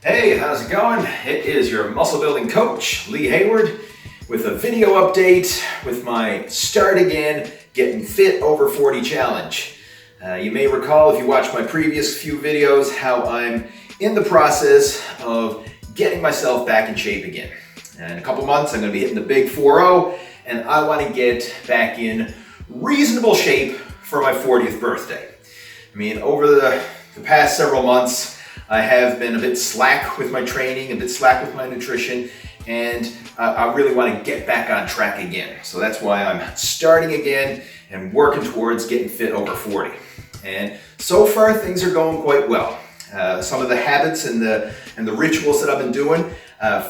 Hey, how's it going? It is your muscle building coach, Lee Hayward, with a video update with my Start Again Getting Fit Over 40 challenge. You may recall, if you watched my previous few videos, how I'm in the process of getting myself back in shape again. And in a couple months, I'm going to be hitting the big 4-0, and I want to get back in reasonable shape for my 40th birthday. I mean, over the past several months, I have been a bit slack with my training, a bit slack with my nutrition, and I really want to get back on track again. So that's why I'm starting again and working towards getting fit over 40. And so far, things are going quite well. Some of the habits and the rituals that I've been doing,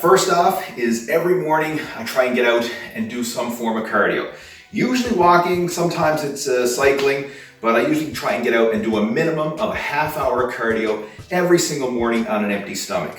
first off is every morning I try and get out and do some form of cardio. Usually walking, sometimes it's cycling, but I usually try and get out and do a minimum of a half-hour cardio every single morning on an empty stomach.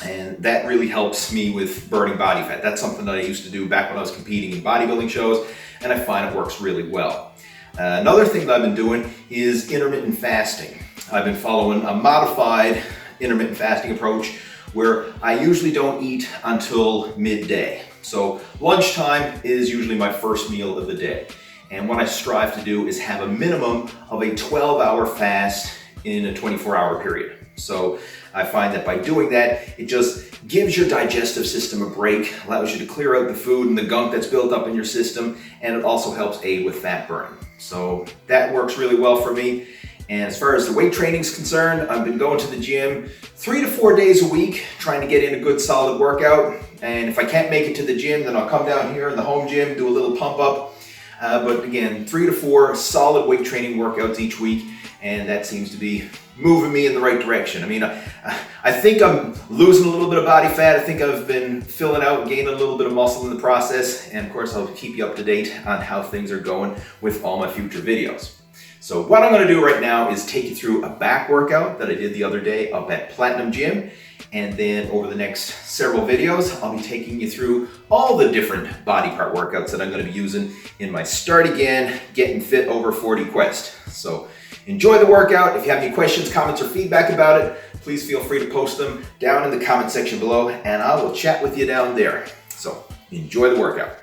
And that really helps me with burning body fat. That's something that I used to do back when I was competing in bodybuilding shows, and I find it works really well. Another thing that I've been doing is intermittent fasting. I've been following a modified intermittent fasting approach where I usually don't eat until midday. So lunchtime is usually my first meal of the day. And what I strive to do is have a minimum of a 12-hour fast in a 24-hour period. So I find that by doing that, it just gives your digestive system a break, allows you to clear out the food and the gunk that's built up in your system, and it also helps aid with fat burn. So that works really well for me. And as far as the weight training is concerned, I've been going to the gym 3 to 4 days a week, trying to get in a good solid workout. And if I can't make it to the gym, then I'll come down here in the home gym, do a little pump up. But again, 3 to 4 solid weight training workouts each week, and that seems to be moving me in the right direction. I mean, I think I'm losing a little bit of body fat. I think I've been filling out and gaining a little bit of muscle in the process, and of course I'll keep you up to date on how things are going with all my future videos. So what I'm going to do right now is take you through a back workout that I did the other day up at Platinum Gym. And then over the next several videos, I'll be taking you through all the different body part workouts that I'm going to be using in my Start Again Getting Fit Over 40 quest. So enjoy the workout. If you have any questions, comments, or feedback about it, please feel free to post them down in the comment section below, and I will chat with you down there. So enjoy the workout.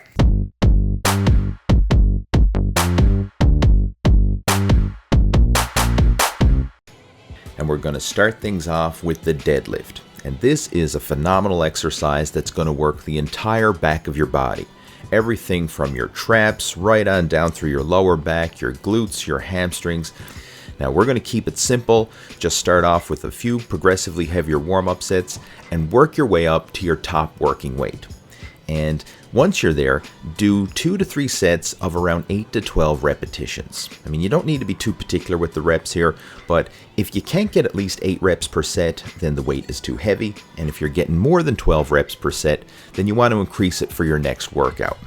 And we're going to start things off with the deadlift. And this is a phenomenal exercise that's going to work the entire back of your body. Everything from your traps right on down through your lower back, your glutes, your hamstrings. Now we're going to keep it simple. Just start off with a few progressively heavier warm-up sets and work your way up to your top working weight. And once you're there, do 2 to 3 sets of around 8 to 12 repetitions. I mean, you don't need to be too particular with the reps here, but if you can't get at least 8 reps per set, then the weight is too heavy. And if you're getting more than 12 reps per set, then you want to increase it for your next workout.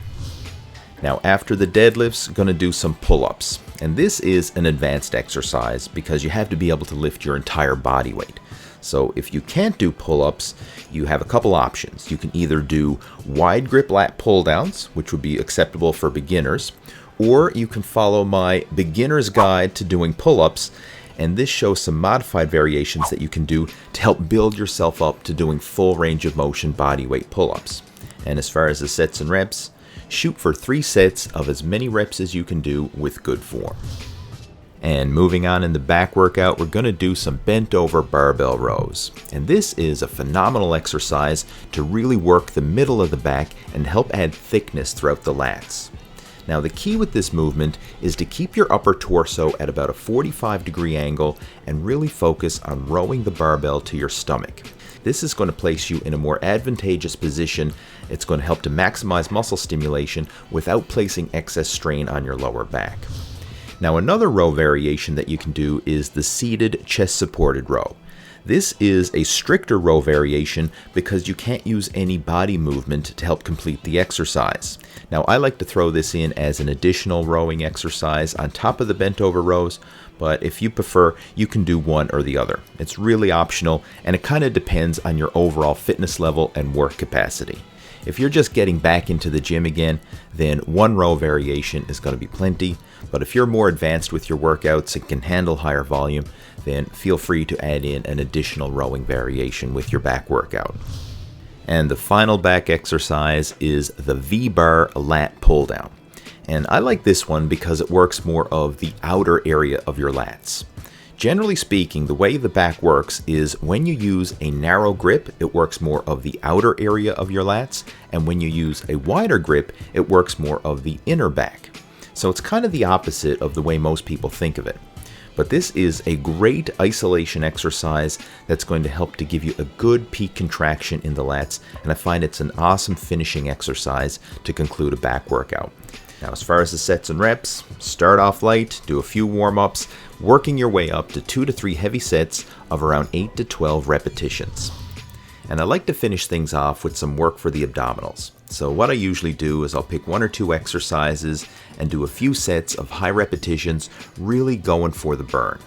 Now, after the deadlifts, going to do some pull-ups. And this is an advanced exercise because you have to be able to lift your entire body weight. So if you can't do pull-ups, you have a couple options. You can either do wide grip lat pull downs, which would be acceptable for beginners, or you can follow my beginner's guide to doing pull-ups, and this shows some modified variations that you can do to help build yourself up to doing full range of motion body weight pull-ups. And as far as the sets and reps, shoot for 3 sets of as many reps as you can do with good form. And moving on in the back workout, we're going to do some bent over barbell rows. And this is a phenomenal exercise to really work the middle of the back and help add thickness throughout the lats. Now the key with this movement is to keep your upper torso at about a 45-degree angle and really focus on rowing the barbell to your stomach. This is going to place you in a more advantageous position. It's going to help to maximize muscle stimulation without placing excess strain on your lower back. Now another row variation that you can do is the seated chest supported row. This is a stricter row variation because you can't use any body movement to help complete the exercise. Now I like to throw this in as an additional rowing exercise on top of the bent over rows, But if you prefer, you can do one or the other. It's really optional, and it kind of depends on your overall fitness level and work capacity. If you're just getting back into the gym again, then one row variation is going to be plenty. But if you're more advanced with your workouts and can handle higher volume, then feel free to add in an additional rowing variation with your back workout. And the final back exercise is the V-bar lat pull down. And I like this one because it works more of the outer area of your lats. Generally speaking, the way the back works is when you use a narrow grip, it works more of the outer area of your lats, and when you use a wider grip, it works more of the inner back. So it's kind of the opposite of the way most people think of it. But this is a great isolation exercise that's going to help to give you a good peak contraction in the lats, and I find it's an awesome finishing exercise to conclude a back workout. Now, as far as the sets and reps, start off light, do a few warm-ups, working your way up to 2 to 3 heavy sets of around 8 to 12 repetitions. And I like to finish things off with some work for the abdominals. So what I usually do is I'll pick 1 or 2 exercises and do a few sets of high repetitions, really going for the burn.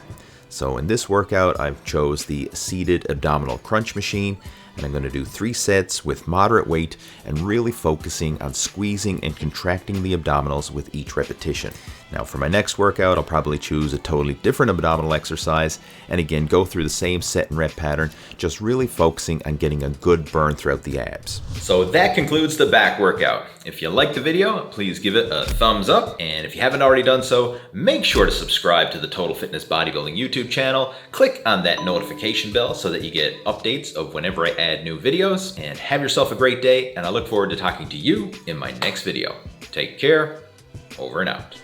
So in this workout, I've chose the seated abdominal crunch machine, and I'm going to do 3 sets with moderate weight and really focusing on squeezing and contracting the abdominals with each repetition. Now for my next workout, I'll probably choose a totally different abdominal exercise and again go through the same set and rep pattern, just really focusing on getting a good burn throughout the abs. So that concludes the back workout. If you liked the video, please give it a thumbs up, and if you haven't already done so, make sure to subscribe to the Total Fitness Bodybuilding YouTube channel. Click on that notification bell so that you get updates of whenever I add new videos, and have yourself a great day, and I look forward to talking to you in my next video. Take care, over and out.